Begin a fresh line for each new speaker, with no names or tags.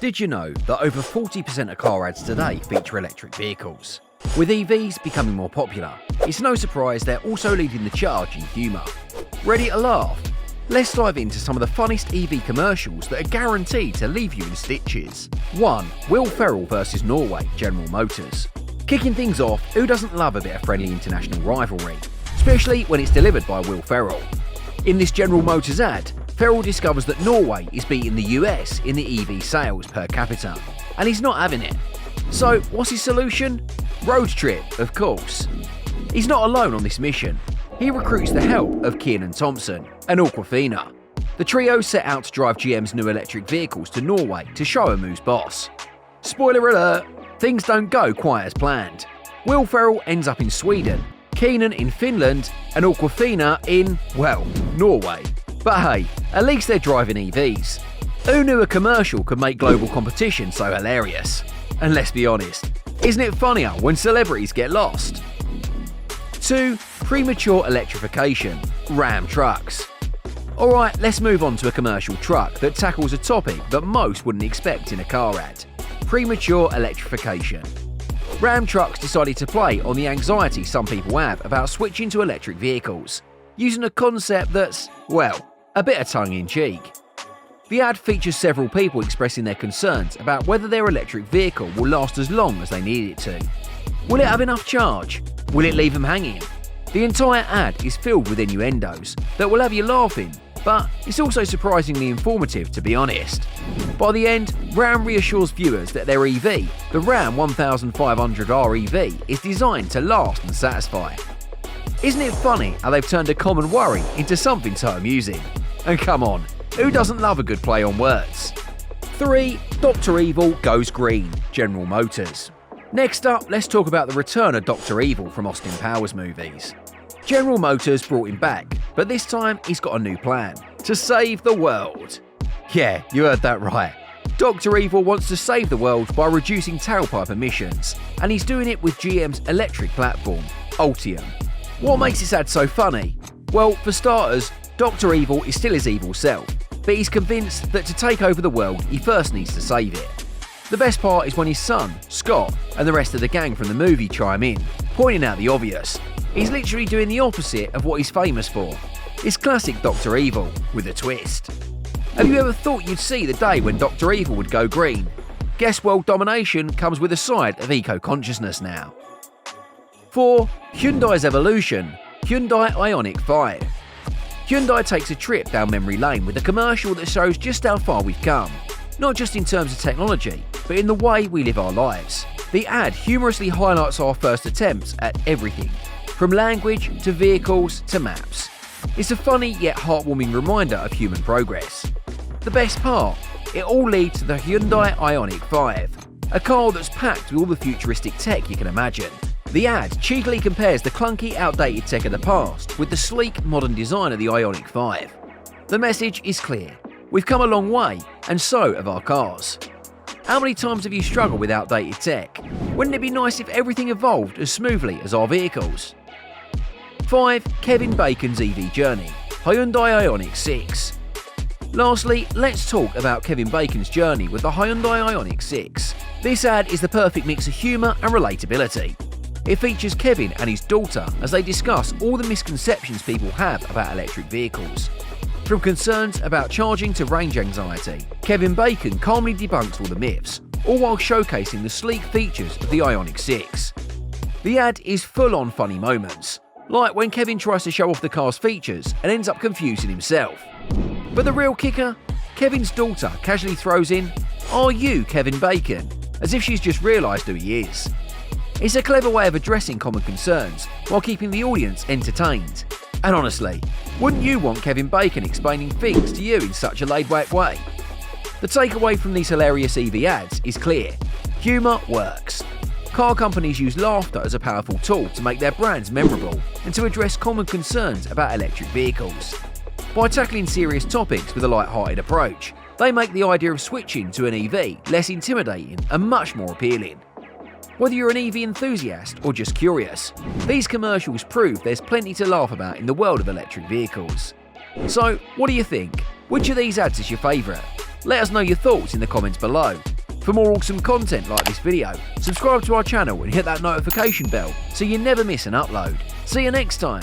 Did you know that over 40% of car ads today feature electric vehicles? With EVs becoming more popular, it's no surprise they're also leading the charge in humour. Ready to laugh? Let's dive into some of the funnest EV commercials that are guaranteed to leave you in stitches. 1. Will Ferrell vs Norway, General Motors. Kicking things off, who doesn't love a bit of friendly international rivalry? Especially when it's delivered by Will Ferrell. In this General Motors ad, Ferrell discovers that Norway is beating the US in the EV sales per capita, and he's not having it. So what's his solution? Road trip, of course. He's not alone on this mission. He recruits the help of Kenan Thompson and Aquafina. The trio set out to drive GM's new electric vehicles to Norway to show him who's boss. Spoiler alert, things don't go quite as planned. Will Ferrell ends up in Sweden, Kenan in Finland, and Aquafina in, well, Norway. But hey, at least they're driving EVs. Who knew a commercial could make global competition so hilarious? And let's be honest, isn't it funnier when celebrities get lost? 2. Premature electrification. Ram trucks. Alright, let's move on to a commercial truck that tackles a topic that most wouldn't expect in a car ad. Premature electrification. Ram trucks decided to play on the anxiety some people have about switching to electric vehicles, using a concept that's, well, a bit of tongue-in-cheek. The ad features several people expressing their concerns about whether their electric vehicle will last as long as they need it to. Will it have enough charge? Will it leave them hanging? The entire ad is filled with innuendos that will have you laughing, but it's also surprisingly informative, to be honest. By the end, Ram reassures viewers that their EV, the Ram 1500R EV, is designed to last and satisfy. Isn't it funny how they've turned a common worry into something so amusing? And come on, who doesn't love a good play on words? 3. Dr. Evil goes green, General Motors. Next up, let's talk about the return of Dr. Evil from Austin Powers movies. General Motors brought him back, but this time he's got a new plan: to save the world. Yeah, you heard that right. Dr. Evil wants to save the world by reducing tailpipe emissions, and he's doing it with GM's electric platform, Ultium. What makes this ad so funny? Well, for starters, Dr. Evil is still his evil self, but he's convinced that to take over the world, he first needs to save it. The best part is when his son, Scott, and the rest of the gang from the movie chime in, pointing out the obvious. He's literally doing the opposite of what he's famous for. It's classic Dr. Evil, with a twist. Have you ever thought you'd see the day when Dr. Evil would go green? Guess world domination comes with a side of eco-consciousness now. 4. Hyundai's evolution. Hyundai Ioniq 5. Hyundai takes a trip down memory lane with a commercial that shows just how far we've come. Not just in terms of technology, but in the way we live our lives. The ad humorously highlights our first attempts at everything, from language to vehicles to maps. It's a funny yet heartwarming reminder of human progress. The best part? It all leads to the Hyundai Ioniq 5, a car that's packed with all the futuristic tech you can imagine. The ad cheekily compares the clunky, outdated tech of the past with the sleek, modern design of the Ioniq 5. The message is clear. We've come a long way, and so have our cars. How many times have you struggled with outdated tech? Wouldn't it be nice if everything evolved as smoothly as our vehicles? 5. Kevin Bacon's EV journey. Hyundai Ioniq 6. Lastly, let's talk about Kevin Bacon's journey with the Hyundai Ioniq 6. This ad is the perfect mix of humour and relatability. It features Kevin and his daughter as they discuss all the misconceptions people have about electric vehicles. From concerns about charging to range anxiety, Kevin Bacon calmly debunks all the myths, all while showcasing the sleek features of the Ioniq 6. The ad is full on funny moments, like when Kevin tries to show off the car's features and ends up confusing himself. But the real kicker? Kevin's daughter casually throws in, "Are you Kevin Bacon?" as if she's just realised who he is. It's a clever way of addressing common concerns while keeping the audience entertained. And honestly, wouldn't you want Kevin Bacon explaining things to you in such a laid-back way? The takeaway from these hilarious EV ads is clear. Humour works. Car companies use laughter as a powerful tool to make their brands memorable and to address common concerns about electric vehicles. By tackling serious topics with a light-hearted approach, they make the idea of switching to an EV less intimidating and much more appealing. Whether you're an EV enthusiast or just curious, these commercials prove there's plenty to laugh about in the world of electric vehicles. So, what do you think? Which of these ads is your favourite? Let us know your thoughts in the comments below. For more awesome content like this video, subscribe to our channel and hit that notification bell so you never miss an upload. See you next time.